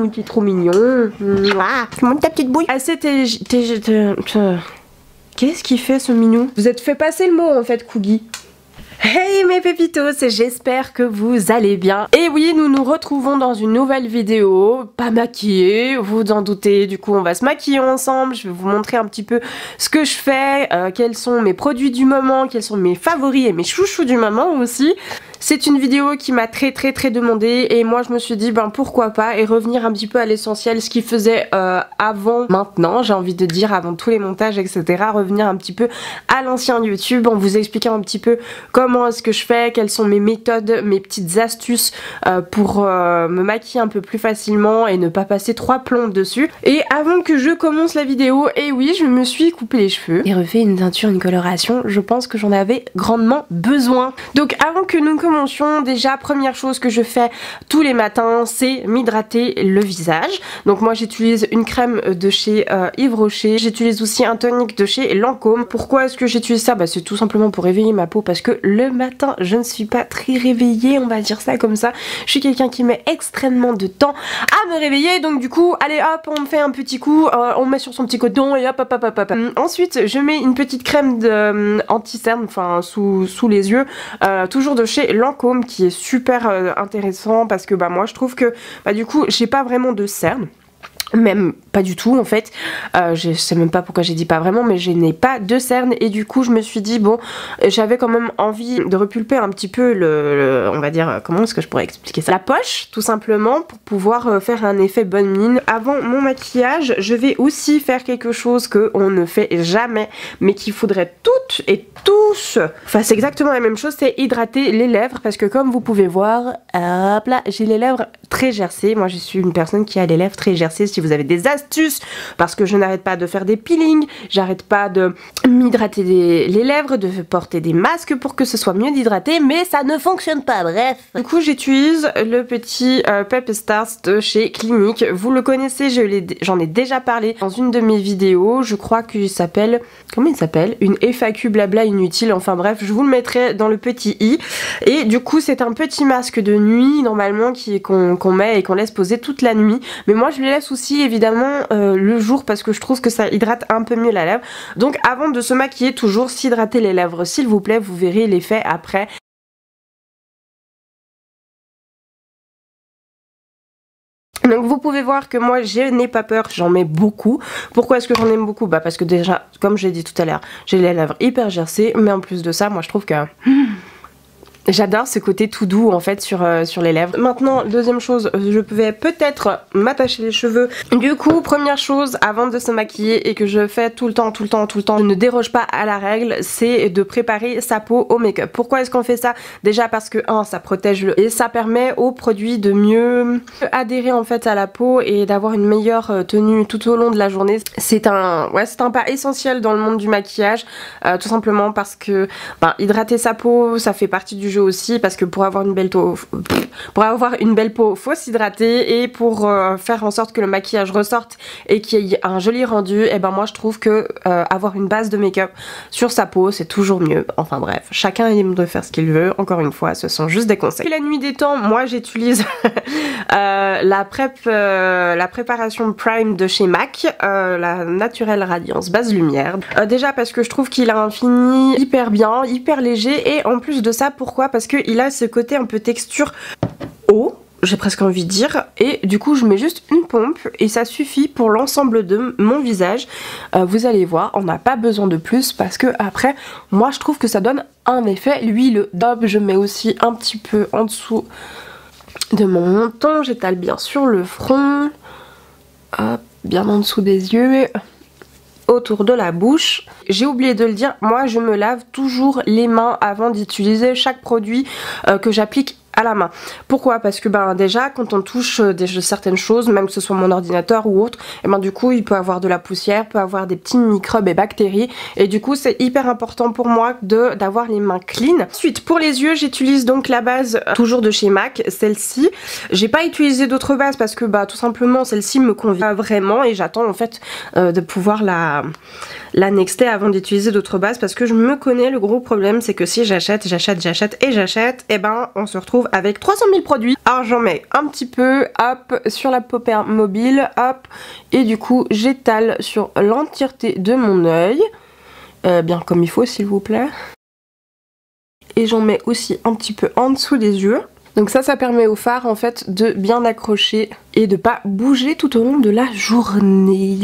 mon petit trop mignon. Ah, mon ta petite bouille. Assez qu'est-ce qu'il fait ce minou? Vous êtes fait passer le mot en fait, Coogie. Hey mes pépitos, j'espère que vous allez bien. Et oui, nous nous retrouvons dans une nouvelle vidéo, pas maquillée, vous en doutez, du coup on va se maquiller ensemble, je vais vous montrer un petit peu ce que je fais, quels sont mes produits du moment, quels sont mes favoris et mes chouchous du moment aussi. C'est une vidéo qui m'a très demandé et moi je me suis dit ben pourquoi pas et revenir un petit peu à l'essentiel, ce qu'il faisait avant maintenant, j'ai envie de dire avant tous les montages etc. Revenir un petit peu à l'ancien YouTube en vous expliquant un petit peu comment est-ce que je fais, quelles sont mes méthodes, mes petites astuces pour me maquiller un peu plus facilement et ne pas passer 3 plombes dessus. Et avant que je commence la vidéo, et oui je me suis coupé les cheveux et refait une teinture, une coloration, je pense que j'en avais grandement besoin. Donc avant que nous commencions, déjà première chose que je fais tous les matins c'est m'hydrater le visage. Donc moi j'utilise une crème de chez Yves Rocher, j'utilise aussi un tonic de chez Lancôme. Pourquoi est-ce que j'utilise ça? Bah c'est tout simplement pour réveiller ma peau parce que le matin je ne suis pas très réveillée, on va dire ça comme ça. Je suis quelqu'un qui met extrêmement de temps à me réveiller, donc du coup allez hop on me fait un petit coup, on met sur son petit coton et hop hop hop hop hop. Ensuite je mets une petite crème de anti-cerne, enfin sous les yeux, toujours de chez Lancôme qui est super intéressant parce que bah moi je trouve que bah du coup j'ai pas vraiment de cernes. Même pas du tout en fait, je sais même pas pourquoi j'ai dit pas vraiment, mais je n'ai pas de cernes et du coup je me suis dit bon j'avais quand même envie de repulper un petit peu on va dire, comment est-ce que je pourrais expliquer ça, la poche tout simplement pour pouvoir faire un effet bonne mine. Avant mon maquillage je vais aussi faire quelque chose qu'on ne fait jamais mais qu'il faudrait toutes et tous, enfin c'est exactement la même chose, c'est hydrater les lèvres parce que comme vous pouvez voir, hop là j'ai les lèvres très gercées. Moi je suis une personne qui a les lèvres très gercées. Si vous avez des astuces, parce que je n'arrête pas de faire des peelings, j'arrête pas de m'hydrater les lèvres, de porter des masques pour que ce soit mieux d'hydrater, mais ça ne fonctionne pas, bref. Du coup j'utilise le petit Pep Stars de chez Clinique, vous le connaissez, j'en ai déjà parlé dans une de mes vidéos, je crois qu'il s'appelle, comment il s'appelle, une FAQ blabla inutile, enfin bref, je vous le mettrai dans le petit i. Et du coup c'est un petit masque de nuit normalement qu'on met et qu'on laisse poser toute la nuit, mais moi je les laisse aussi évidemment le jour parce que je trouve que ça hydrate un peu mieux la lèvre. Donc avant de se maquiller, toujours s'hydrater les lèvres s'il vous plaît, vous verrez l'effet après. Donc vous pouvez voir que moi je n'ai pas peur, j'en mets beaucoup. Pourquoi est-ce que j'en aime beaucoup? Bah parce que déjà, comme j'ai dit tout à l'heure, j'ai les lèvres hyper gercées, mais en plus de ça, moi je trouve que j'adore ce côté tout doux en fait sur les lèvres. Maintenant, deuxième chose, je pouvais peut-être m'attacher les cheveux. Du coup, première chose avant de se maquiller et que je fais tout le temps, je ne déroge pas à la règle, c'est de préparer sa peau au make-up. Pourquoi est-ce qu'on fait ça? Déjà parce que ça protège et ça permet aux produits de mieux adhérer en fait à la peau et d'avoir une meilleure tenue tout au long de la journée. C'est un pas essentiel dans le monde du maquillage, tout simplement parce que hydrater sa peau, ça fait partie du jeu aussi, parce que pour avoir une belle peau, faut s'hydrater, et pour faire en sorte que le maquillage ressorte et qu'il y ait un joli rendu, et ben moi je trouve que avoir une base de make-up sur sa peau c'est toujours mieux. Enfin bref, chacun est libre de faire ce qu'il veut, encore une fois ce sont juste des conseils. Et la nuit des temps, moi j'utilise la préparation Prime de chez MAC, la Naturelle Radiance Base Lumière. Déjà parce que je trouve qu'il a un fini hyper bien, hyper léger, et en plus de ça, pourquoi? Parce qu'il a ce côté un peu texture eau, j'ai presque envie de dire, et du coup je mets juste une pompe et ça suffit pour l'ensemble de mon visage. Vous allez voir, on n'a pas besoin de plus parce que après moi je trouve que ça donne un effet l'huile. Je mets aussi un petit peu en dessous de mon menton, j'étale bien sur le front, hop, bien en dessous des yeux, autour de la bouche. J'ai oublié de le dire, moi je me lave toujours les mains avant d'utiliser chaque produit que j'applique à la main. Pourquoi? Parce que déjà quand on touche certaines choses, même que ce soit mon ordinateur ou autre, et du coup il peut avoir de la poussière, peut avoir des petits microbes et bactéries, et du coup c'est hyper important pour moi d'avoir les mains clean. Ensuite pour les yeux j'utilise donc la base toujours de chez MAC, celle-ci. J'ai pas utilisé d'autres bases parce que tout simplement celle-ci me convient vraiment, et j'attends en fait de pouvoir la nexter avant d'utiliser d'autres bases, parce que je me connais, le gros problème c'est que si j'achète, et ben on se retrouve retrouve avec 300 000 produits. Alors j'en mets un petit peu, hop, sur la paupière mobile, hop, et du coup j'étale sur l'entièreté de mon œil, bien comme il faut s'il vous plaît. Et j'en mets aussi un petit peu en dessous des yeux. Donc ça permet au fard en fait de bien accrocher et de pas bouger tout au long de la journée.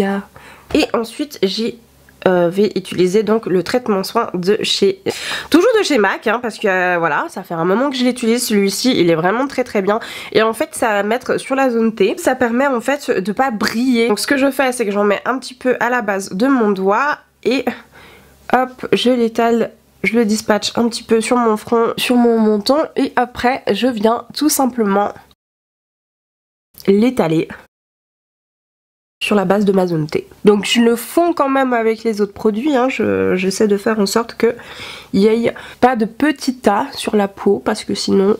Et ensuite j'ai vais utiliser donc le traitement soin de chez... toujours de chez MAC, hein, parce que voilà, ça fait un moment que je l'utilise, celui-ci, il est vraiment très bien. Et en fait, ça va mettre sur la zone T, ça permet en fait de pas briller. Donc ce que je fais, c'est que j'en mets un petit peu à la base de mon doigt et hop, je l'étale, je le dispatche un petit peu sur mon front, sur mon menton et après, je viens tout simplement l'étaler sur la base de ma zone T. Donc je le fonds quand même avec les autres produits, hein. J'essaie de faire en sorte qu'il n'y ait pas de petits tas sur la peau parce que sinon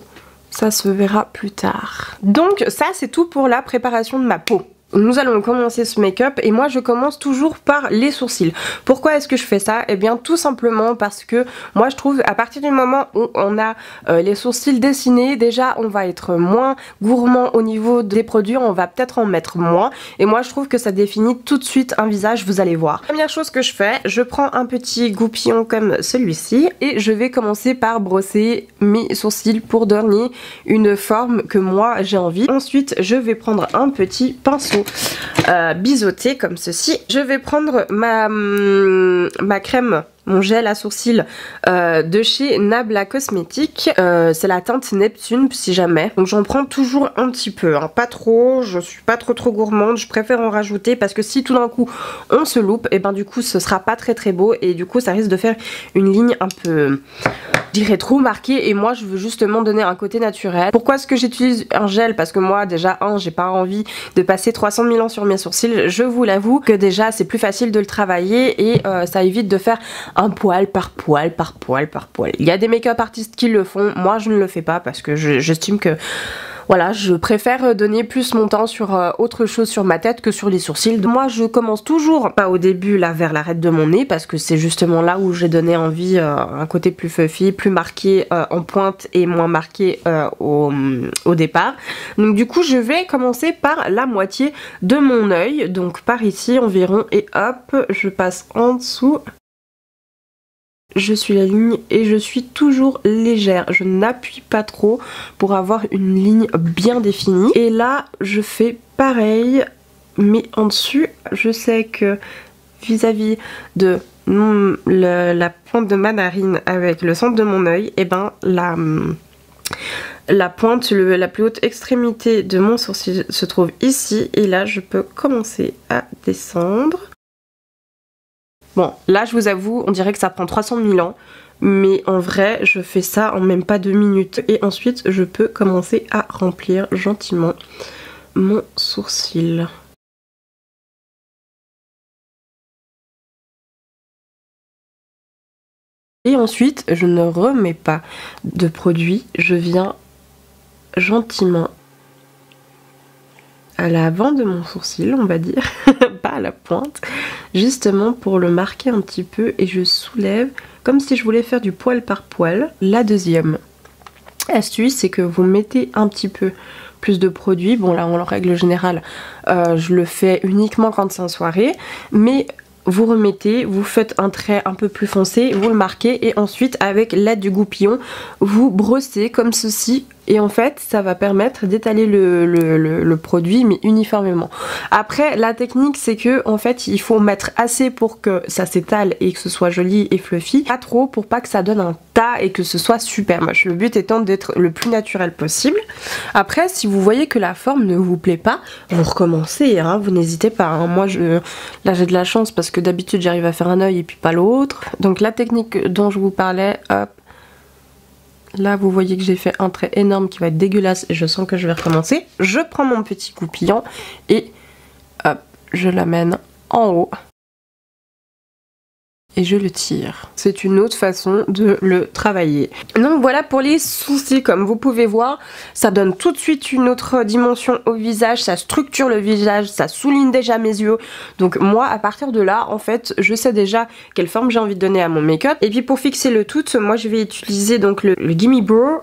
ça se verra plus tard. Donc ça c'est tout pour la préparation de ma peau. Nous allons commencer ce make-up et moi je commence toujours par les sourcils. Pourquoi est-ce que je fais ça? Eh bien tout simplement parce que moi je trouve à partir du moment où on a les sourcils dessinés, déjà on va être moins gourmand au niveau des produits, on va peut-être en mettre moins et moi je trouve que ça définit tout de suite un visage, vous allez voir. Première chose que je fais, je prends un petit goupillon comme celui-ci et je vais commencer par brosser mes sourcils pour donner une forme que moi j'ai envie. Ensuite je vais prendre un petit pinceau biseauté comme ceci. Je vais prendre ma crème, mon gel à sourcils de chez Nabla Cosmétiques. C'est la teinte Neptune si jamais. Donc j'en prends toujours un petit peu, hein. Pas trop, je suis pas trop gourmande. Je préfère en rajouter parce que si tout d'un coup on se loupe, et ben du coup ce sera pas très beau et du coup ça risque de faire une ligne un peu... je dirais trop marquée et moi je veux justement donner un côté naturel. Pourquoi est-ce que j'utilise un gel? Parce que moi déjà j'ai pas envie de passer 300 000 ans sur mes sourcils, je vous l'avoue que déjà c'est plus facile de le travailler et ça évite de faire un poil par poil par poil par poil. Il y a des make-up artistes qui le font, moi je ne le fais pas parce que j'estime que voilà, je préfère donner plus mon temps sur autre chose sur ma tête que sur les sourcils. Moi je commence toujours, pas au début là vers l'arête de mon nez parce que c'est justement là où j'ai donné envie un côté plus fluffy, plus marqué en pointe et moins marqué au départ. Donc du coup je vais commencer par la moitié de mon œil, donc par ici environ et hop, je passe en dessous. Je suis la ligne et je suis toujours légère, je n'appuie pas trop pour avoir une ligne bien définie. Et là je fais pareil mais en dessus. Je sais que vis-à-vis de la pointe de ma narine avec le centre de mon œil, et ben la pointe, la plus haute extrémité de mon sourcil se trouve ici et là je peux commencer à descendre. Bon, là je vous avoue, on dirait que ça prend 300 000 ans, mais en vrai je fais ça en même pas 2 minutes et ensuite je peux commencer à remplir gentiment mon sourcil. Et ensuite je ne remets pas de produit, je viens gentiment à l'avant de mon sourcil, on va dire, pas à la pointe, justement pour le marquer un petit peu et je soulève comme si je voulais faire du poil par poil. La deuxième astuce, c'est que vous mettez un petit peu plus de produit. Bon là en règle générale je le fais uniquement quand c'est en soirée, mais vous remettez, vous faites un trait un peu plus foncé, vous le marquez et ensuite avec l'aide du goupillon vous brossez comme ceci et en fait ça va permettre d'étaler le produit mais uniformément. Après la technique c'est que en fait il faut mettre assez pour que ça s'étale et que ce soit joli et fluffy, pas trop pour pas que ça donne un tas et que ce soit super moche. Le but étant d'être le plus naturel possible. Après si vous voyez que la forme ne vous plaît pas, vous recommencez, hein, vous n'hésitez pas, hein. Moi là j'ai de la chance parce que d'habitude j'arrive à faire un œil et puis pas l'autre. Donc la technique dont je vous parlais, hop. Là vous voyez que j'ai fait un trait énorme qui va être dégueulasse et je sens que je vais recommencer. Je prends mon petit goupillon et hop, je l'amène en haut. Et je le tire. C'est une autre façon de le travailler. Donc voilà pour les sourcils, comme vous pouvez voir, ça donne tout de suite une autre dimension au visage, ça structure le visage, ça souligne déjà mes yeux. Donc moi à partir de là, en fait, je sais déjà quelle forme j'ai envie de donner à mon make-up. Et puis pour fixer le tout, moi je vais utiliser donc le Gimme Brow.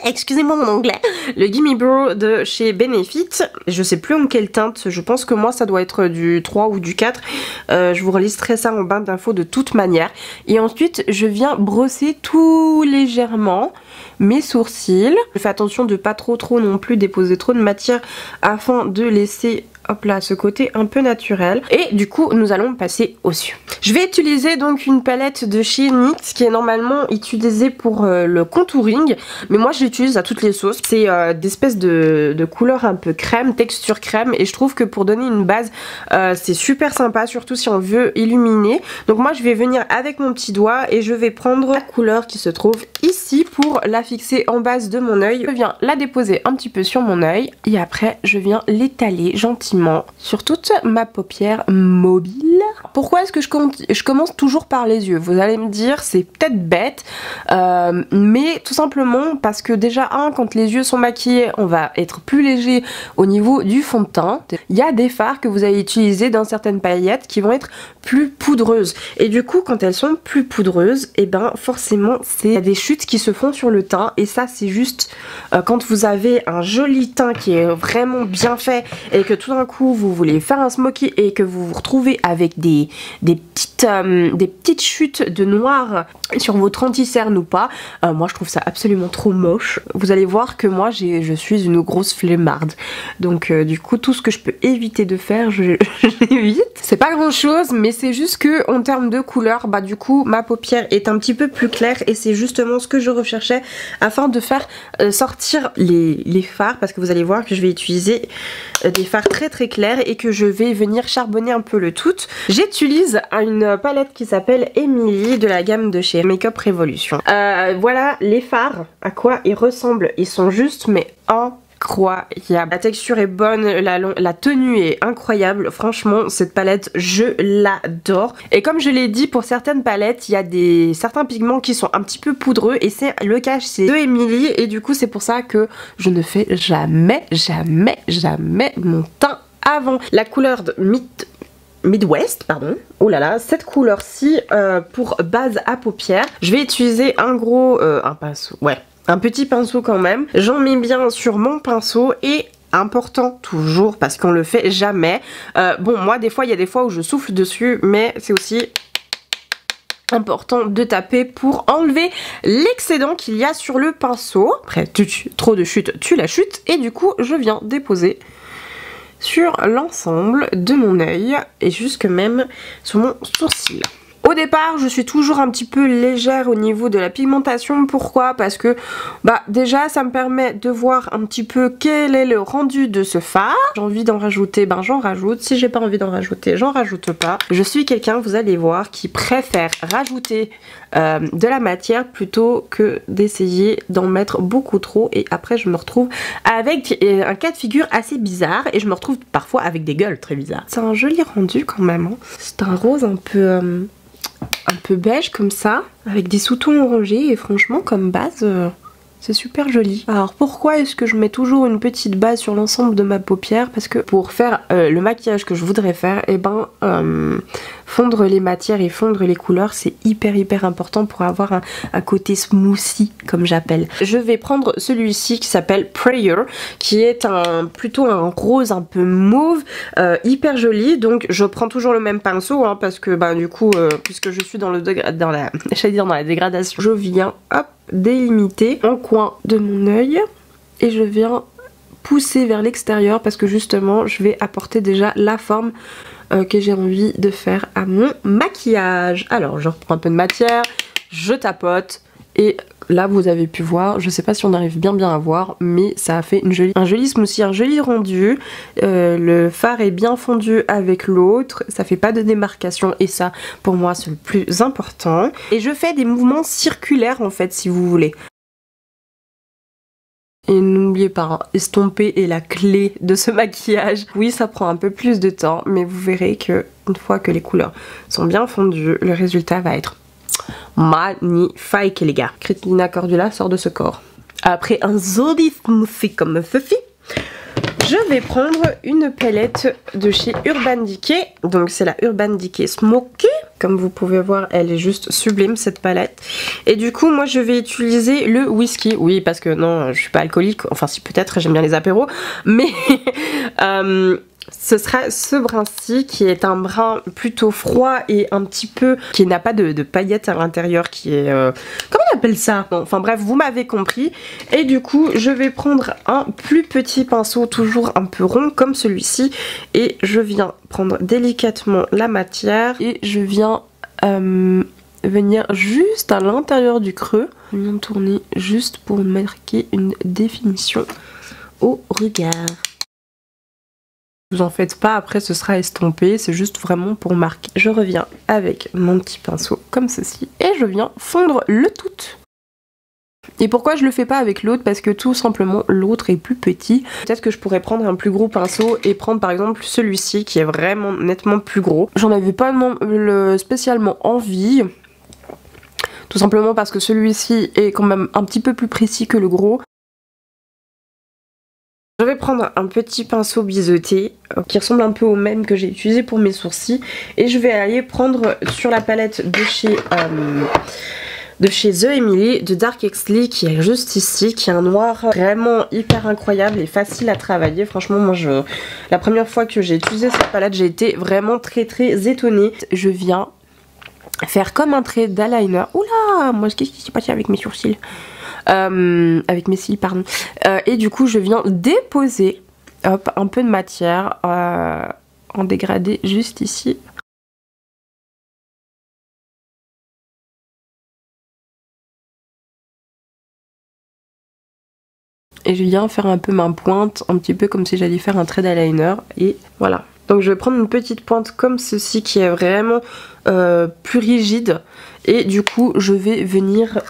excusez-moi mon anglais, le Gimme Brow de chez Benefit. Je sais plus en quelle teinte, je pense que moi ça doit être du 3 ou du 4. Je vous relisterai ça en barre d'infos de toute manière. Et ensuite je viens brosser tout légèrement mes sourcils. Je fais attention de pas trop non plus déposer trop de matière afin de laisser, hop là, ce côté un peu naturel. Et du coup nous allons passer aux yeux. Je vais utiliser donc une palette de chez NYX qui est normalement utilisée pour le contouring, mais moi je l'utilise à toutes les sauces. C'est d'espèces de couleurs un peu crème, texture crème, et je trouve que pour donner une base c'est super sympa, surtout si on veut illuminer. Donc moi je vais venir avec mon petit doigt et je vais prendre la couleur qui se trouve ici pour la fixer en base de mon œil. Je viens la déposer un petit peu sur mon œil et après je viens l'étaler gentiment sur toute ma paupière mobile. Pourquoi est-ce que je commence toujours par les yeux? Vous allez me dire, c'est peut-être bête, mais tout simplement parce que déjà, quand les yeux sont maquillés, on va être plus léger au niveau du fond de teint. Il y a des fards que vous allez utiliser dans certaines paillettes qui vont être plus poudreuses. Et du coup, quand elles sont plus poudreuses, et ben forcément, c'est des chutes qui se font sur le teint. Et ça, c'est juste quand vous avez un joli teint qui est vraiment bien fait et que tout d'un coup, vous voulez faire un smoky et que vous vous retrouvez avec des petites chutes de noir sur votre anti-cerne ou pas. Moi je trouve ça absolument trop moche. Vous allez voir que moi je suis une grosse flemmarde, donc du coup tout ce que je peux éviter de faire je l'évite. C'est pas grand chose, mais c'est juste que en termes de couleur, bah du coup ma paupière est un petit peu plus claire et c'est justement ce que je recherchais afin de faire sortir les fards, parce que vous allez voir que je vais utiliser des fards très clairs et que je vais venir charbonner un peu le tout. J'utilise une palette qui s'appelle Emily de la gamme de chez Makeup Revolution. Voilà les fards, à quoi ils ressemblent. Ils sont juste mais incroyables. La texture est bonne, la tenue est incroyable. Franchement, cette palette, je l'adore. Et comme je l'ai dit, pour certaines palettes, il y a certains pigments qui sont un petit peu poudreux et c'est le cas de Emily. Et du coup, c'est pour ça que je ne fais jamais mon teint avant. La couleur de Midwest, pardon. Oh là là, cette couleur-ci pour base à paupières. Je vais utiliser un pinceau, ouais, un petit pinceau quand même. J'en mets bien sur mon pinceau et important toujours parce qu'on le fait jamais. Bon, moi des fois, il y a des fois où je souffle dessus, mais c'est aussi important de taper pour enlever l'excédent qu'il y a sur le pinceau. Après, trop de chute, tu la chutes et du coup, je viens déposer sur l'ensemble de mon œil et jusque même sur mon sourcil. Au départ, je suis toujours un petit peu légère au niveau de la pigmentation. Pourquoi? Parce que déjà ça me permet de voir un petit peu quel est le rendu de ce fard. J'ai envie d'en rajouter, j'en rajoute. Si j'ai pas envie d'en rajouter, j'en rajoute pas. Je suis quelqu'un, vous allez voir, qui préfère rajouter de la matière plutôt que d'essayer d'en mettre beaucoup trop et après je me retrouve avec un cas de figure assez bizarre et je me retrouve parfois avec des gueules très bizarres. C'est un joli rendu quand même, hein. C'est un rose un peu beige comme ça, avec des sous-tons orangés et franchement comme base c'est super joli. Alors pourquoi est-ce que je mets toujours une petite base sur l'ensemble de ma paupière? Parce que pour faire le maquillage que je voudrais faire, fondre les matières et fondre les couleurs c'est hyper important pour avoir un côté smoothie comme j'appelle. Je vais prendre celui-ci qui s'appelle Prayer, qui est plutôt un rose un peu mauve, hyper joli. Donc je prends toujours le même pinceau hein, parce que du coup puisque je suis dans la dégradation, je viens hop délimiter un coin de mon œil et je viens pousser vers l'extérieur parce que justement je vais apporter déjà la forme que j'ai envie de faire à mon maquillage. Alors je reprends un peu de matière, je tapote et là vous avez pu voir, je sais pas si on arrive bien à voir, mais ça a fait un joli smoothie, un joli rendu. Le fard est bien fondu avec l'autre, ça fait pas de démarcation et ça pour moi c'est le plus important. Et je fais des mouvements circulaires en fait si vous voulez. Et n'oubliez pas, estomper est la clé de ce maquillage. Oui, ça prend un peu plus de temps, mais vous verrez que une fois que les couleurs sont bien fondues, le résultat va être magnifique les gars. Cristina Cordula sort de ce corps. Après un joli smoothie comme ceci, Je vais prendre une palette de chez Urban Decay. Donc c'est la Urban Decay Smoky. Comme vous pouvez voir, elle est juste sublime cette palette. Et du coup, moi je vais utiliser le whisky. Oui, parce que non, je suis pas alcoolique. Enfin si, peut-être, j'aime bien les apéros. Mais ce sera ce brin-ci qui est un brin plutôt froid et un petit peu... qui n'a pas de paillettes à l'intérieur, qui est... comment on appelle ça? Bon, enfin bref, vous m'avez compris. Et du coup, je vais prendre un plus petit pinceau, toujours un peu rond comme celui-ci. Et je viens prendre délicatement la matière. Et je viens venir juste à l'intérieur du creux. Je viens tourner juste pour marquer une définition au regard. Vous en faites pas, après ce sera estompé, c'est juste vraiment pour marquer. Je reviens avec mon petit pinceau comme ceci et je viens fondre le tout. Et pourquoi je le fais pas avec l'autre? Parce que tout simplement l'autre est plus petit. Peut-être que je pourrais prendre un plus gros pinceau et prendre par exemple celui-ci qui est vraiment nettement plus gros. J'en avais pas spécialement envie. Tout simplement parce que celui-ci est quand même un petit peu plus précis que le gros. Je vais prendre un petit pinceau biseauté qui ressemble un peu au même que j'ai utilisé pour mes sourcils et je vais aller prendre sur la palette de chez The Emily de Dark Exley qui est juste ici, qui est un noir vraiment hyper incroyable et facile à travailler. Franchement moi la première fois que j'ai utilisé cette palette j'ai été vraiment très étonnée. Je viens faire comme un trait d'eyeliner. Oula, moi qu'est-ce qui s'est passé avec mes sourcils? Avec mes cils pardon, et du coup je viens déposer hop, un peu de matière en dégradé juste ici. Et je viens faire un peu ma pointe, un petit peu comme si j'allais faire un trait d'eyeliner et voilà. Donc je vais prendre une petite pointe comme ceci qui est vraiment plus rigide et du coup je vais venir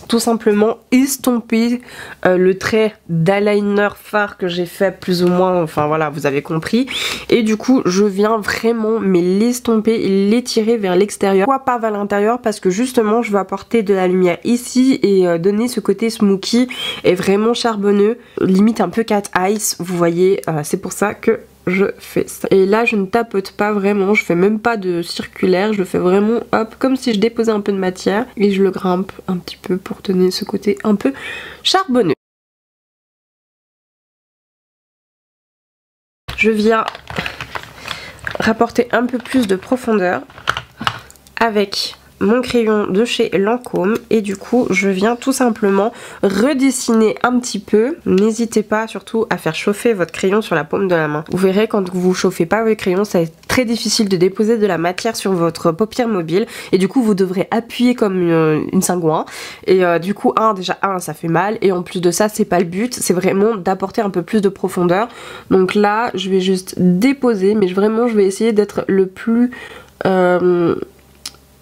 tout simplement estomper le trait d'eyeliner fard que j'ai fait plus ou moins, enfin voilà vous avez compris, et du coup je viens vraiment l'estomper et l'étirer vers l'extérieur. Pourquoi pas vers l'intérieur? Parce que justement je veux apporter de la lumière ici et donner ce côté smoky et vraiment charbonneux, limite un peu cat eyes, vous voyez, c'est pour ça que je fais ça. Et là je ne tapote pas vraiment, je fais même pas de circulaire, je le fais vraiment hop comme si je déposais un peu de matière et je le grimpe un petit peu pour donner ce côté un peu charbonneux. Je viens rapporter un peu plus de profondeur avec mon crayon de chez Lancôme et du coup je viens tout simplement redessiner un petit peu. N'hésitez pas surtout à faire chauffer votre crayon sur la paume de la main. Vous verrez quand vous chauffez pas votre crayon, ça est très difficile de déposer de la matière sur votre paupière mobile et du coup vous devrez appuyer comme une cingouin et du coup déjà ça fait mal et en plus de ça c'est pas le but, c'est vraiment d'apporter un peu plus de profondeur. Donc là je vais juste déposer mais vraiment je vais essayer d'être le plus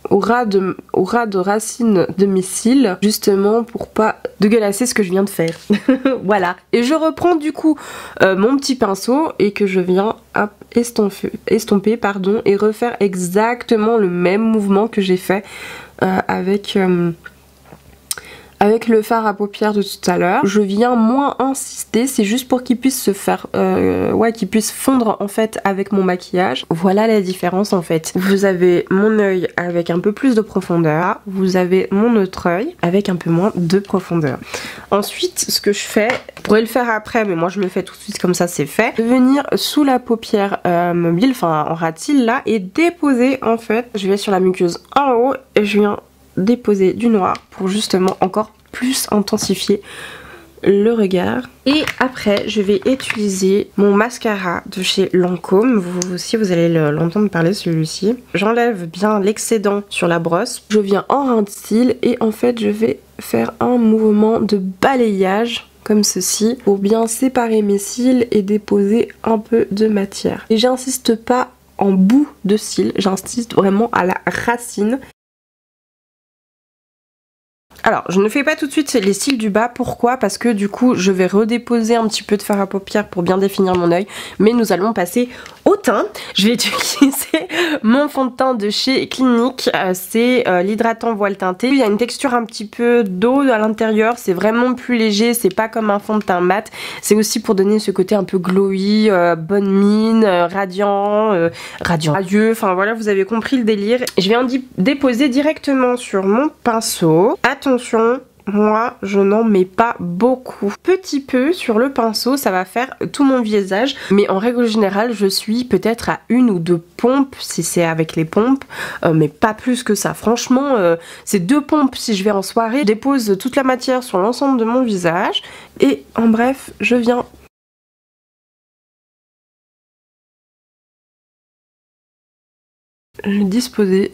au ras de racine de mes cils, justement pour pas dégueulasser ce que je viens de faire. Voilà. Et je reprends du coup mon petit pinceau et que je viens hop, estomper pardon, et refaire exactement le même mouvement que j'ai fait avec le fard à paupières de tout à l'heure. Je viens moins insister, c'est juste pour qu'il puisse se faire, qu'il puisse fondre en fait avec mon maquillage. Voilà la différence en fait. Vous avez mon œil avec un peu plus de profondeur, vous avez mon autre œil avec un peu moins de profondeur. Ensuite, ce que je fais, je pourrais le faire après, mais moi je le fais tout de suite comme ça c'est fait. De venir sous la paupière mobile, enfin en ras de cils là, et déposer en fait, je vais sur la muqueuse en haut et je viens déposer du noir pour justement encore plus intensifier le regard. Et après je vais utiliser mon mascara de chez Lancôme, vous aussi vous allez l'entendre parler celui-ci. J'enlève bien l'excédent sur la brosse, je viens en ras de cils et en fait je vais faire un mouvement de balayage comme ceci pour bien séparer mes cils et déposer un peu de matière. Et j'insiste pas en bout de cils, j'insiste vraiment à la racine. Alors, je ne fais pas tout de suite les cils du bas, pourquoi? Parce que du coup, je vais redéposer un petit peu de fard à paupières pour bien définir mon œil, mais nous allons passer au au teint, je vais utiliser mon fond de teint de chez Clinique, c'est l'hydratant voile teinté. Il y a une texture un petit peu d'eau à l'intérieur, c'est vraiment plus léger, c'est pas comme un fond de teint mat. C'est aussi pour donner ce côté un peu glowy, bonne mine, radiant, radieux, enfin voilà, vous avez compris le délire. Je vais en déposer directement sur mon pinceau. Attention, moi je n'en mets pas beaucoup, petit peu sur le pinceau, ça va faire tout mon visage, mais en règle générale je suis peut-être à 1 ou 2 pompes si c'est avec les pompes, mais pas plus que ça. Franchement c'est 2 pompes si je vais en soirée. Je dépose toute la matière sur l'ensemble de mon visage et en bref je viens disposer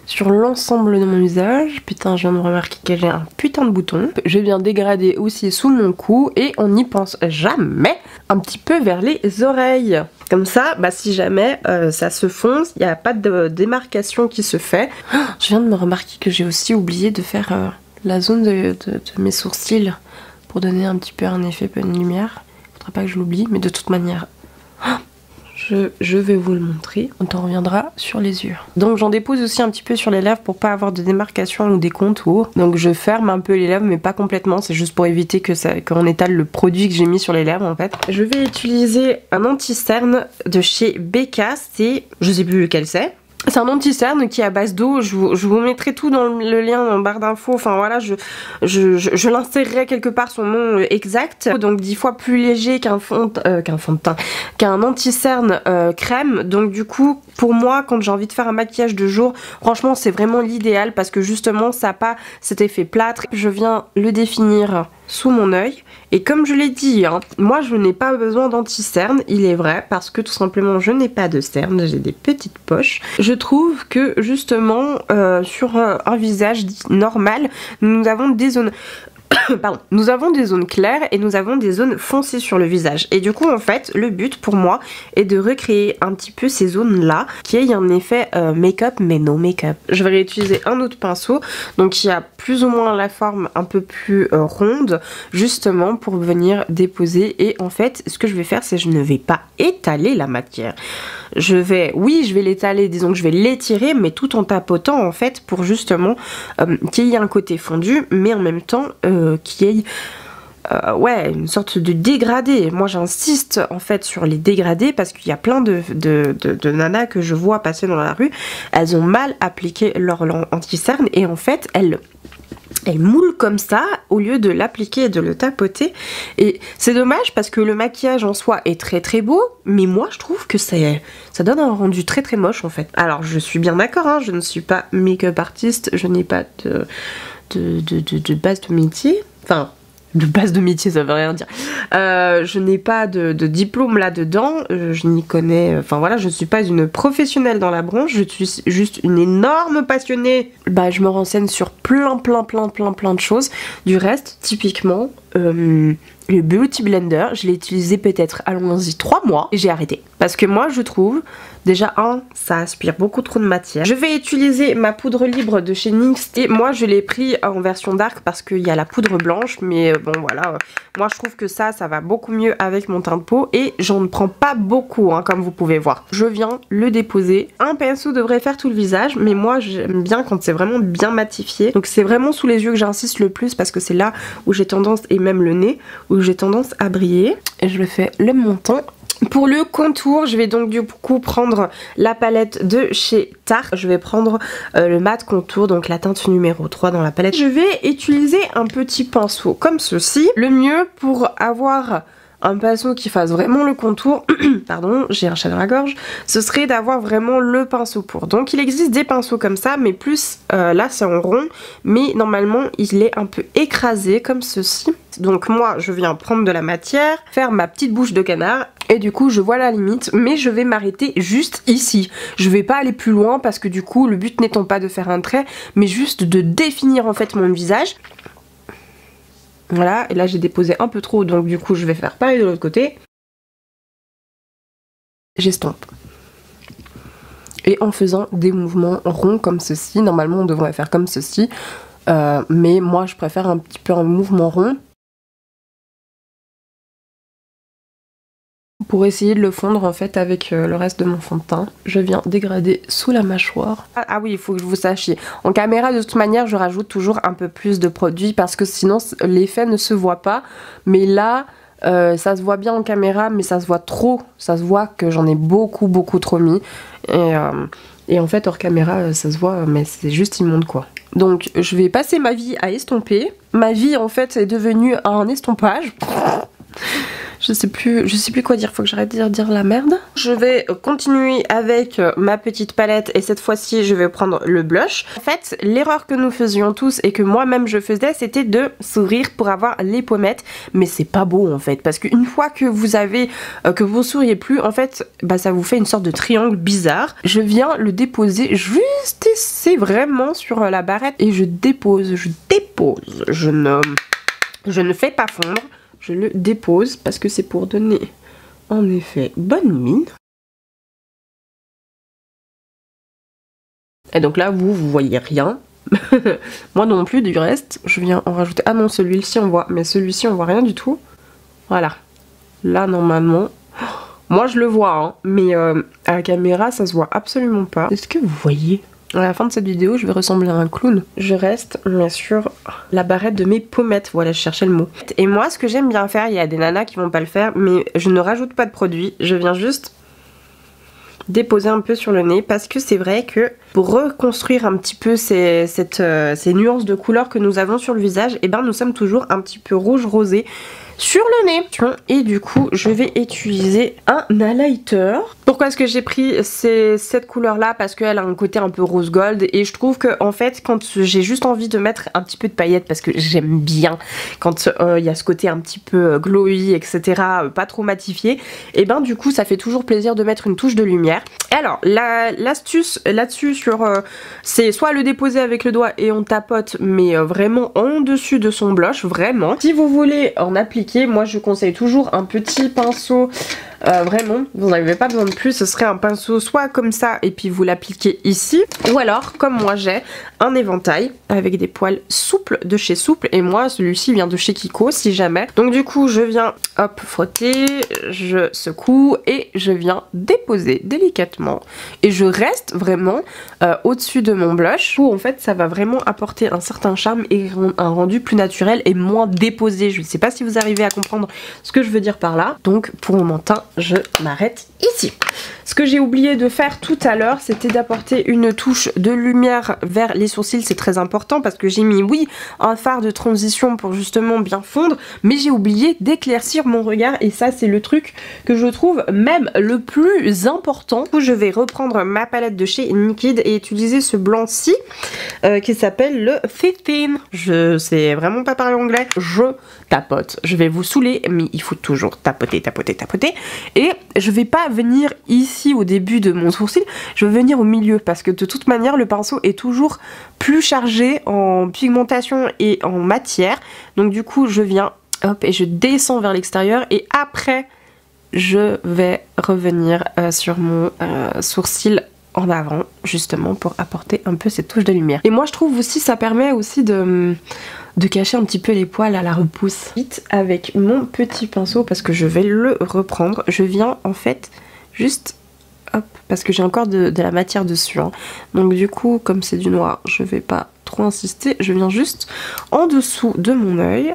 sur l'ensemble de mon visage. Putain, je viens de remarquer que j'ai un putain de bouton. Je viens dégrader aussi sous mon cou et on n'y pense jamais, un petit peu vers les oreilles. Comme ça, bah si jamais ça se fonce, il n'y a pas de démarcation qui se fait. Oh, je viens de me remarquer que j'ai aussi oublié de faire la zone de mes sourcils pour donner un petit peu un effet, une lumière. Faudra pas que je l'oublie, mais de toute manière... Oh, je vais vous le montrer, on t'en reviendra sur les yeux. Donc j'en dépose aussi un petit peu sur les lèvres pour pas avoir de démarcation ou des contours. Donc je ferme un peu les lèvres mais pas complètement, c'est juste pour éviter qu'on étale le produit que j'ai mis sur les lèvres en fait. Je vais utiliser un anti-cerne de chez Becca, c'est... je sais plus lequel c'est. C'est un anti-cerne qui est à base d'eau, je vous mettrai tout dans le lien en barre d'infos, enfin voilà, je l'insérerai quelque part son nom exact. Donc 10 fois plus léger qu'un fond de teint, qu'un anti-cerne crème. Donc du coup, pour moi, quand j'ai envie de faire un maquillage de jour, franchement c'est vraiment l'idéal parce que justement ça n'a pas cet effet plâtre. Je viens le définir sous mon œil et comme je l'ai dit hein, moi je n'ai pas besoin d'anti-cerne, il est vrai, parce que tout simplement je n'ai pas de cerne, j'ai des petites poches. Je trouve que justement sur un visage normal nous avons des zones pardon, nous avons des zones claires et nous avons des zones foncées sur le visage. Et du coup en fait le but pour moi est de recréer un petit peu ces zones là qui aient un effet make-up mais no make-up. Je vais réutiliser un autre pinceau donc qui a plus ou moins la forme un peu plus ronde justement pour venir déposer. Et en fait ce que je vais faire c'est que je ne vais pas étaler la matière. Je vais l'étaler, disons que je vais l'étirer mais tout en tapotant en fait pour justement qu'il y ait un côté fondu mais en même temps qu'il y ait ouais, une sorte de dégradé. Moi j'insiste en fait sur les dégradés parce qu'il y a plein de nanas que je vois passer dans la rue, elles ont mal appliqué leur anti-cerne et en fait elles moule comme ça au lieu de l'appliquer et de le tapoter. Et c'est dommage parce que le maquillage en soi est très très beau, mais moi je trouve que ça donne un rendu très très moche en fait. Alors je suis bien d'accord, hein, je ne suis pas make-up artiste, je n'ai pas de base de métier, enfin de base de métier ça veut rien dire, je n'ai pas de diplôme là-dedans, je n'y connais, enfin voilà, je ne suis pas une professionnelle dans la branche, je suis juste une énorme passionnée. Bah je me renseigne sur plein de choses. Du reste, typiquement, le Beauty Blender, je l'ai utilisé peut-être, allons-y, 3 mois et j'ai arrêté. Parce que moi je trouve, déjà ça aspire beaucoup trop de matière. Je vais utiliser ma poudre libre de chez NYX et moi je l'ai pris en version dark parce qu'il y a la poudre blanche, mais bon voilà, moi je trouve que ça va beaucoup mieux avec mon teint de peau et j'en prends pas beaucoup hein, comme vous pouvez voir. Je viens le déposer. Un pinceau devrait faire tout le visage, mais moi j'aime bien quand c'est vraiment bien matifié. Donc c'est vraiment sous les yeux que j'insiste le plus parce que c'est là où j'ai tendance, et même le nez, où j'ai tendance à briller. Et je le fais le menton. Pour le contour, je vais donc du coup prendre la palette de chez Tarte. Je vais prendre le mat contour, donc la teinte numéro 3 dans la palette. Je vais utiliser un petit pinceau comme ceci. Le mieux pour avoir un pinceau qui fasse vraiment le contour, pardon, j'ai un chat dans la gorge, ce serait d'avoir vraiment le pinceau pour. Donc il existe des pinceaux comme ça, mais plus, là c'est en rond, mais normalement il est un peu écrasé comme ceci. Donc moi je viens prendre de la matière, faire ma petite bouche de canard, et du coup je vois la limite, mais je vais m'arrêter juste ici. Je vais pas aller plus loin parce que du coup le but n'étant pas de faire un trait, mais juste de définir en fait mon visage. Voilà, et là j'ai déposé un peu trop, donc du coup je vais faire pareil de l'autre côté. J'estompe. Et en faisant des mouvements ronds comme ceci, normalement on devrait faire comme ceci, mais moi je préfère un petit peu un mouvement rond. pour essayer de le fondre en fait avec le reste de mon fond de teint. Je viens dégrader sous la mâchoire. Ah oui, il faut que vous sachiez. En caméra, de toute manière, je rajoute toujours un peu plus de produit parce que sinon l'effet ne se voit pas. Mais là, ça se voit bien en caméra, mais ça se voit trop. Ça se voit que j'en ai beaucoup trop mis. Et en fait, hors caméra, ça se voit, mais c'est juste immonde quoi. Donc, je vais passer ma vie à estomper. Ma vie, en fait, est devenue un estompage. Je sais plus quoi dire, faut que j'arrête de dire la merde. Je vais continuer avec ma petite palette et cette fois-ci je vais prendre le blush. En fait, l'erreur que nous faisions tous et que moi-même je faisais, c'était de sourire pour avoir les pommettes, mais c'est pas beau en fait, parce qu'une fois que vous avez, que vous souriez plus, en fait, bah ça vous fait une sorte de triangle bizarre. Je viens le déposer juste ici, vraiment sur la barrette et je dépose, je ne fais pas fondre. Je le dépose parce que c'est pour donner en effet bonne mine. Et donc là vous voyez rien. Moi non plus du reste. Je viens en rajouter. Ah non, celui-ci on voit, mais celui-ci on voit rien du tout. Voilà. Là normalement. Moi je le vois hein, mais à la caméra ça se voit absolument pas. Est-ce que vous voyez ? À la fin de cette vidéo, je vais ressembler à un clown. Je reste mais sur la barrette de mes pommettes. Voilà, je cherchais le mot. Et moi, ce que j'aime bien faire, il y a des nanas qui vont pas le faire, mais je ne rajoute pas de produit. Je viens juste déposer un peu sur le nez parce que c'est vrai que pour reconstruire un petit peu ces nuances de couleurs que nous avons sur le visage, et ben nous sommes toujours un petit peu rouge rosé sur le nez. Et du coup je vais utiliser un highlighter. Pourquoi est-ce que j'ai pris cette couleur là? Parce qu'elle a un côté un peu rose gold et je trouve que en fait quand j'ai juste envie de mettre un petit peu de paillettes, parce que j'aime bien quand il y a ce côté un petit peu glowy etc, pas trop matifié, et ben du coup ça fait toujours plaisir de mettre une touche de lumière. Et alors l'astuce là-dessus c'est soit le déposer avec le doigt et on tapote, mais vraiment en dessus de son blush, vraiment. Si vous voulez en appliquer, moi je conseille toujours un petit pinceau, vraiment, vous n'avez pas besoin de plus, ce serait un pinceau soit comme ça et puis vous l'appliquez ici, ou alors comme moi j'ai un éventail avec des poils souples de chez Souple, et moi celui-ci vient de chez Kiko si jamais. Donc du coup je viens hop frotter, je secoue et je viens déposer délicatement et je reste vraiment au-dessus de mon blush, où en fait ça va vraiment apporter un certain charme et un rendu plus naturel et moins déposé. Je ne sais pas si vous arrivez à comprendre ce que je veux dire par là. Donc pour le moment je m'arrête ici. Ce que j'ai oublié de faire tout à l'heure, c'était d'apporter une touche de lumière vers les sourcils. C'est très important parce que j'ai mis, oui, un fard de transition pour justement bien fondre, mais j'ai oublié d'éclaircir mon regard et ça c'est le truc que je trouve même le plus important. Du coup, je vais reprendre ma palette de chez Nikid et utiliser ce blanc-ci qui s'appelle le 15. Je sais vraiment pas parler anglais, je tapote. Je vais vous saouler, mais il faut toujours tapoter. Et je vais pas venir ici au début de mon sourcil, je vais venir au milieu parce que de toute manière le pinceau est toujours plus chargé en pigmentation et en matière. Donc du coup je viens hop et je descends vers l'extérieur et après je vais revenir sur mon sourcil en avant justement pour apporter un peu cette touche de lumière. Et moi je trouve aussi ça permet aussi de cacher un petit peu les poils à la repousse. Vite avec mon petit pinceau parce que je vais le reprendre. Je viens en fait juste hop parce que j'ai encore de la matière dessus hein. Donc du coup comme c'est du noir je vais pas trop insister. Je viens juste en dessous de mon œil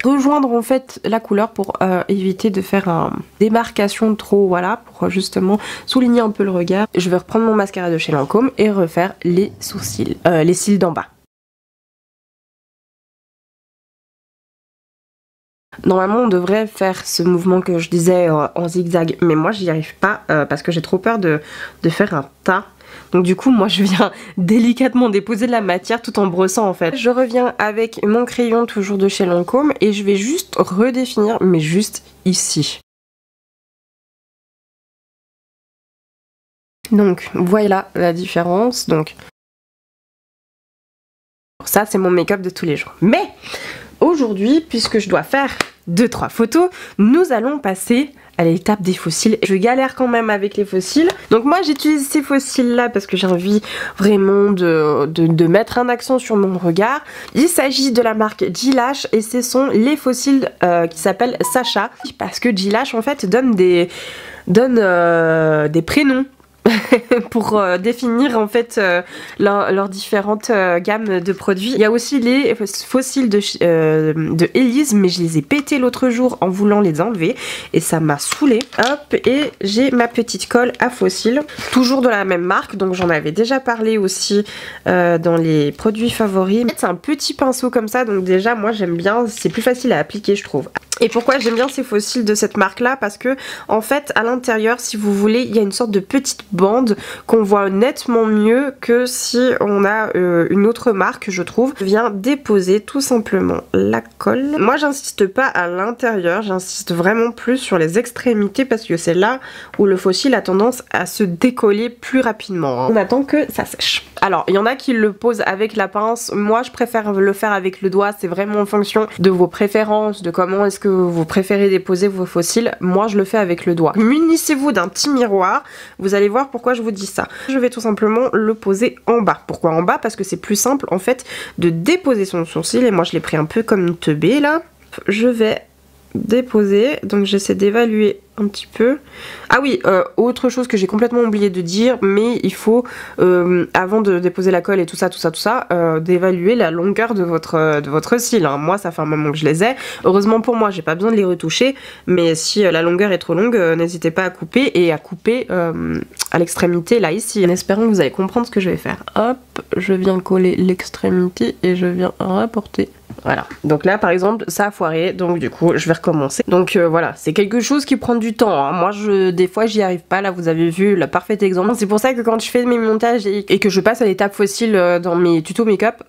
rejoindre en fait la couleur pour éviter de faire une démarcation trop, voilà, pour justement souligner un peu le regard. Je vais reprendre mon mascara de chez Lancôme et refaire les sourcils, les cils d'en bas. Normalement on devrait faire ce mouvement que je disais en zigzag, mais moi j'y arrive pas parce que j'ai trop peur de faire un tas. Donc du coup moi je viens délicatement déposer de la matière tout en brossant en fait. Je reviens avec mon crayon toujours de chez Lancôme et je vais juste redéfinir, mais juste ici. Donc voilà la différence. Donc ça c'est mon make-up de tous les jours. Mais aujourd'hui, puisque je dois faire 2-3 photos, nous allons passer à l'étape des fossiles. Je galère quand même avec les fossiles. Donc moi j'utilise ces fossiles là parce que j'ai envie vraiment de mettre un accent sur mon regard. Il s'agit de la marque G-Lash et ce sont les fossiles qui s'appellent Sacha. Parce que G-Lash en fait donne des prénoms pour définir en fait leurs différentes gammes de produits. Il y a aussi les fossiles de Elise, mais je les ai pétés l'autre jour en voulant les enlever et ça m'a saoulé. Hop, et j'ai ma petite colle à fossiles, toujours de la même marque, donc j'en avais déjà parlé aussi dans les produits favoris. C'est un petit pinceau comme ça, donc déjà moi j'aime bien, c'est plus facile à appliquer je trouve. Et pourquoi j'aime bien ces fossiles de cette marque là? Parce que en fait à l'intérieur, si vous voulez, il y a une sorte de petite bande qu'on voit nettement mieux que si on a une autre marque, je trouve. Je viens déposer tout simplement la colle. Moi j'insiste pas à l'intérieur, j'insiste vraiment plus sur les extrémités parce que c'est là où le fossile a tendance à se décoller plus rapidement. On attend que ça sèche. Alors il y en a qui le posent avec la pince, moi je préfère le faire avec le doigt, c'est vraiment en fonction de vos préférences, de comment est-ce que vous préférez déposer vos fossiles. Moi je le fais avec le doigt. Munissez-vous d'un petit miroir, vous allez voir pourquoi je vous dis ça. Je vais tout simplement le poser en bas. Pourquoi en bas? Parce que c'est plus simple en fait de déposer son sourcil et moi je l'ai pris un peu comme une teubée là. Je vais déposer, donc j'essaie d'évaluer un petit peu. Ah oui, autre chose que j'ai complètement oublié de dire, mais il faut avant de déposer la colle et tout ça, d'évaluer la longueur de votre cils. Hein. Moi ça fait un moment que je les ai. Heureusement pour moi, j'ai pas besoin de les retoucher, mais si la longueur est trop longue, n'hésitez pas à couper et à couper à l'extrémité là ici. En espérant que vous allez comprendre ce que je vais faire. Hop, je viens coller l'extrémité et je viens rapporter. Voilà, donc là par exemple ça a foiré, donc du coup je vais recommencer. Donc voilà, c'est quelque chose qui prend du temps, hein. Moi des fois j'y arrive pas, là vous avez vu le parfait exemple. C'est pour ça que quand je fais mes montages et que je passe à l'étape fossile dans mes tutos make-up,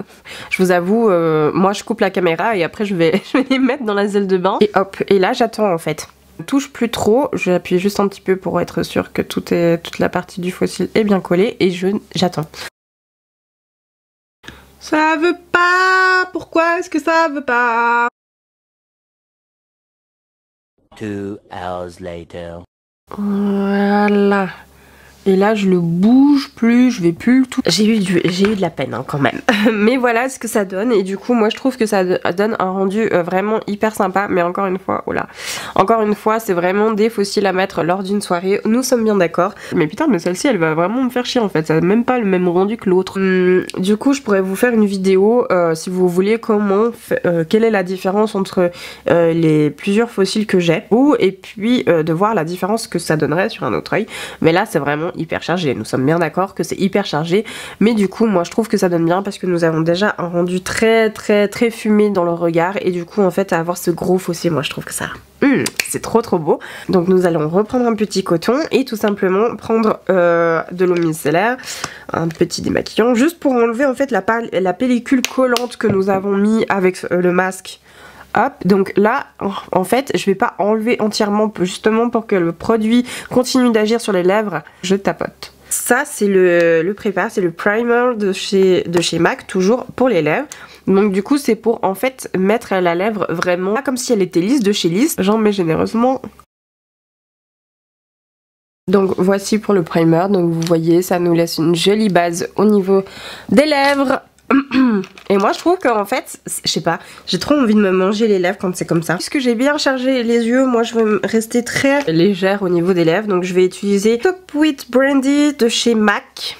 je vous avoue, moi je coupe la caméra et après je vais les mettre dans la salle de bain. Et hop, et là j'attends en fait. Je touche plus trop, je vais appuyer juste un petit peu pour être sûr que toute la partie du fossile est bien collée et j'attends. Ça veut pas. Pourquoi est-ce que ça veut pas? 2 hours later. Voilà. Et là je le bouge plus, je vais plus le tout. J'ai eu de la peine hein, quand même. Mais voilà ce que ça donne et du coup moi je trouve que ça donne un rendu vraiment hyper sympa. Mais encore une fois, oh là, encore une fois c'est vraiment des fossiles à mettre lors d'une soirée, nous sommes bien d'accord. Mais putain mais celle-ci elle va vraiment me faire chier en fait, ça n'a même pas le même rendu que l'autre. Du coup je pourrais vous faire une vidéo si vous voulez quelle est la différence entre les plusieurs fossiles que j'ai et puis de voir la différence que ça donnerait sur un autre œil. Mais là c'est vraiment hyper chargé, nous sommes bien d'accord que c'est hyper chargé, mais du coup moi je trouve que ça donne bien parce que nous avons déjà un rendu très fumé dans le regard et du coup en fait à avoir ce gros fossé, moi je trouve que ça c'est trop beau. Donc nous allons reprendre un petit coton et tout simplement prendre de l'eau micellaire, un petit démaquillant juste pour enlever en fait la pellicule collante que nous avons mis avec le masque. Hop, donc là, en fait, je vais pas enlever entièrement, justement pour que le produit continue d'agir sur les lèvres. Je tapote. Ça, c'est le prépare, c'est le primer de chez MAC, toujours pour les lèvres. Donc du coup, c'est pour en fait mettre la lèvre vraiment comme si elle était lisse, de chez Lisse. J'en mets généreusement. Donc voici pour le primer. Donc vous voyez, ça nous laisse une jolie base au niveau des lèvres. Et moi je trouve qu'en fait, je sais pas, j'ai trop envie de me manger les lèvres quand c'est comme ça. Puisque j'ai bien chargé les yeux, moi je vais rester très légère au niveau des lèvres. Donc je vais utiliser Top with Brandy de chez MAC.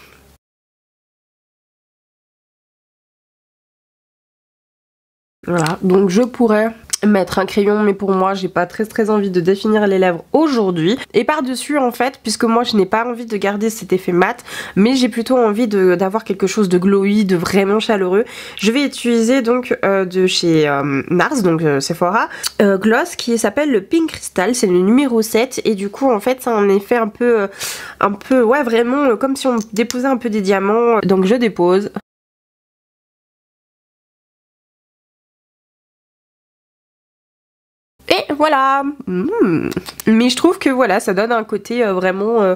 Voilà, donc je pourrais mettre un crayon, mais pour moi j'ai pas très envie de définir les lèvres aujourd'hui. Et par dessus en fait, puisque moi je n'ai pas envie de garder cet effet mat, mais j'ai plutôt envie d'avoir quelque chose de glowy, de vraiment chaleureux, je vais utiliser donc de chez NARS, donc Sephora, gloss qui s'appelle le Pink Crystal, c'est le numéro 7 et du coup en fait c'est un effet un peu ouais vraiment comme si on déposait un peu des diamants. Donc je dépose. Et voilà. Mais je trouve que voilà, ça donne un côté vraiment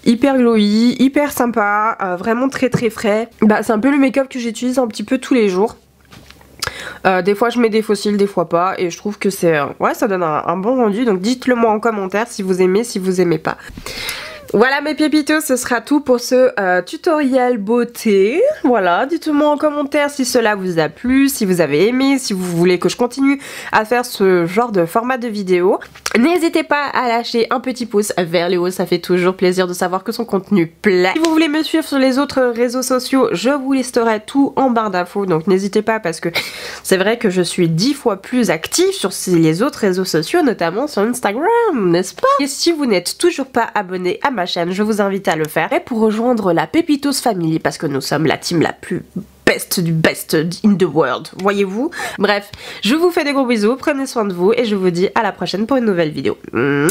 hyper glowy, hyper sympa, vraiment très frais. Bah c'est un peu le make-up que j'utilise un petit peu tous les jours. Des fois je mets des fossiles, des fois pas, et je trouve que c'est ouais, ça donne un bon rendu. Donc dites-le moi en commentaire si vous aimez, si vous aimez pas. Voilà mes pépitos, ce sera tout pour ce tutoriel beauté. Voilà, dites-moi en commentaire si cela vous a plu, si vous avez aimé, si vous voulez que je continue à faire ce genre de format de vidéo. N'hésitez pas à lâcher un petit pouce vers le haut, ça fait toujours plaisir de savoir que son contenu plaît. Si vous voulez me suivre sur les autres réseaux sociaux, je vous listerai tout en barre d'infos, donc n'hésitez pas parce que c'est vrai que je suis 10 fois plus active sur les autres réseaux sociaux, notamment sur Instagram, n'est-ce pas? Et si vous n'êtes toujours pas abonné à ma chaîne, je vous invite à le faire. Et pour rejoindre la Pépitos Family, parce que nous sommes la team la plus best du best in the world, voyez-vous. Bref, je vous fais des gros bisous, prenez soin de vous et je vous dis à la prochaine pour une nouvelle vidéo. Mouah.